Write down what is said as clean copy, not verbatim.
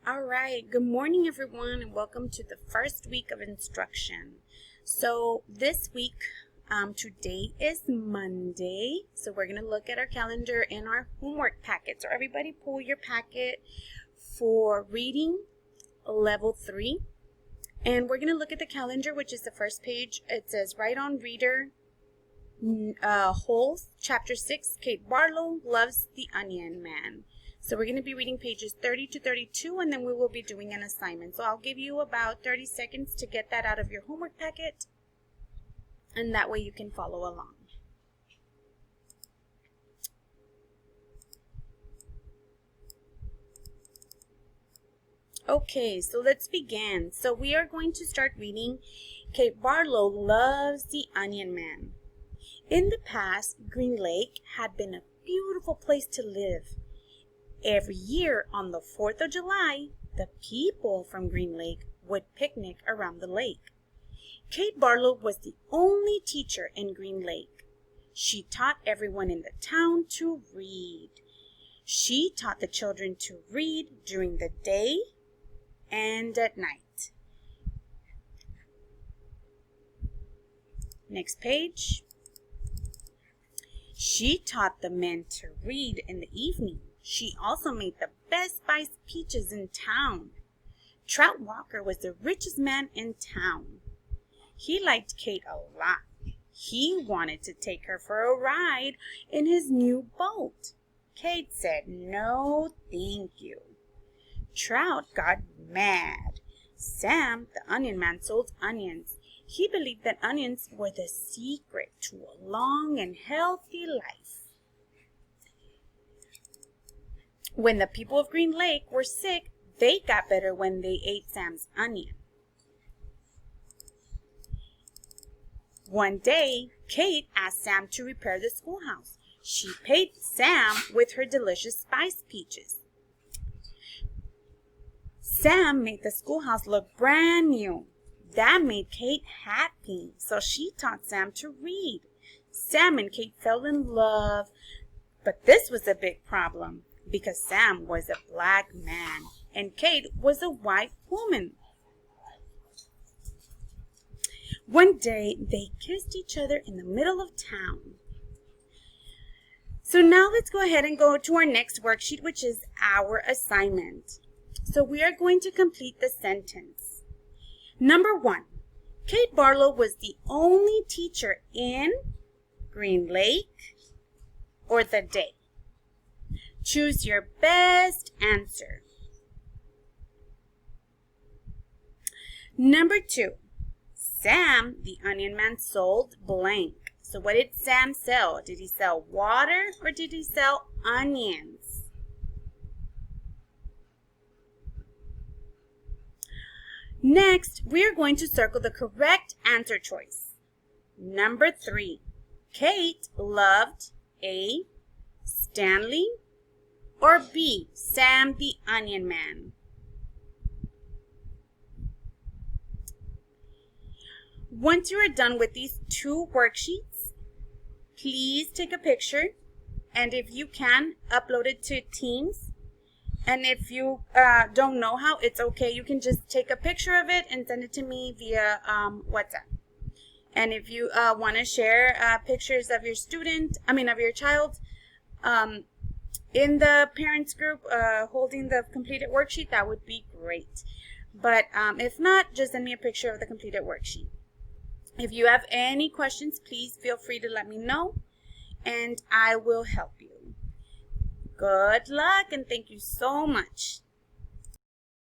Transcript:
All right, good morning everyone and welcome to the first week of instruction. So this week, today is Monday, so we're going to look at our calendar and our homework packet. So everybody pull your packet for reading level 3. And we're going to look at the calendar, which is the first page. It says right on reader, Holes, chapter 6, Kate Barlow loves the Onion Man. So we're going to be reading pages 30 to 32, and then we will be doing an assignment. So I'll give you about 30 seconds to get that out of your homework packet, and that way you can follow along. Okay, so let's begin. So we are going to start reading Kate Barlow Loves the Onion Man. In the past, Green Lake had been a beautiful place to live. Every year on the 4th of July, the people from Green Lake would picnic around the lake. Kate Barlow was the only teacher in Green Lake. She taught everyone in the town to read. She taught the children to read during the day and at night. Next page. She taught the men to read in the evening. She also made the best spiced peaches in town. Trout Walker was the richest man in town. He liked Kate a lot. He wanted to take her for a ride in his new boat. Kate said, "No, thank you." Trout got mad. Sam, the onion man, sold onions. He believed that onions were the secret to a long and healthy life. When the people of Green Lake were sick, they got better when they ate Sam's onion. One day, Kate asked Sam to repair the schoolhouse. She paid Sam with her delicious spiced peaches. Sam made the schoolhouse look brand new. That made Kate happy, so she taught Sam to read. Sam and Kate fell in love, but this was a big problem because Sam was a black man and Kate was a white woman. One day, they kissed each other in the middle of town. So now let's go ahead and go to our next worksheet, which is our assignment. So we are going to complete the sentence. Number 1, Kate Barlow was the only teacher in Green Lake or the day. Choose your best answer. Number 2, Sam, the onion man, sold blank. So what did Sam sell? Did he sell water or did he sell onions? Next, we are going to circle the correct answer choice. Number 3, Kate loved A, Stanley, or B, Sam the Onion Man. Once you are done with these 2 worksheets, please take a picture, and if you can, upload it to Teams. And if you don't know how, it's okay. You can just take a picture of it and send it to me via WhatsApp. And if you want to share pictures of your your child in the parents group holding the completed worksheet, that would be great. But if not, just send me a picture of the completed worksheet. If you have any questions, please feel free to let me know, and I will help you. Good luck, and thank you so much.